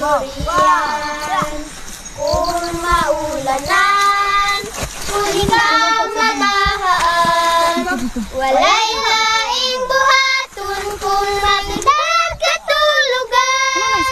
durian. Kung maulanan, kung ikaw nagahaan, walay haing buhaton kung magdag katulugan.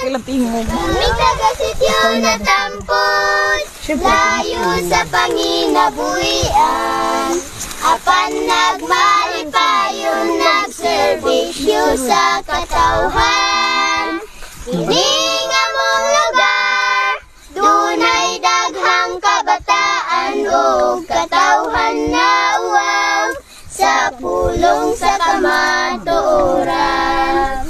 Kami taga-sityo na tampon, layo sa panginabuhian. Apan nagmalipayon, nagserbisyo sa katawhan. Kini nga mong lugar, dunay daghang kabataan o katawhan na uwaw sa pulong sa kamatuoran.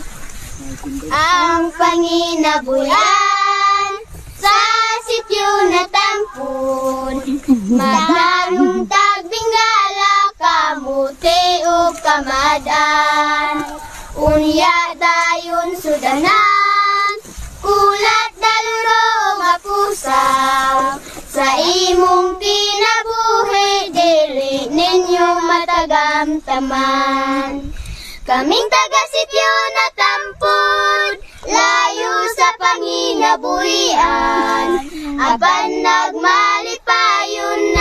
Ang panginabuhian sa sityo na tampon, matanong tagbingala, kamuti o kamadan. Unya dayon sudanan, kulat daluro mapusang, sa imong pinabuhi, dili ninyo matagamtaman. Kaming taga-sityo na tampon, layo sa panginabuhian. Aban nagmalipayon,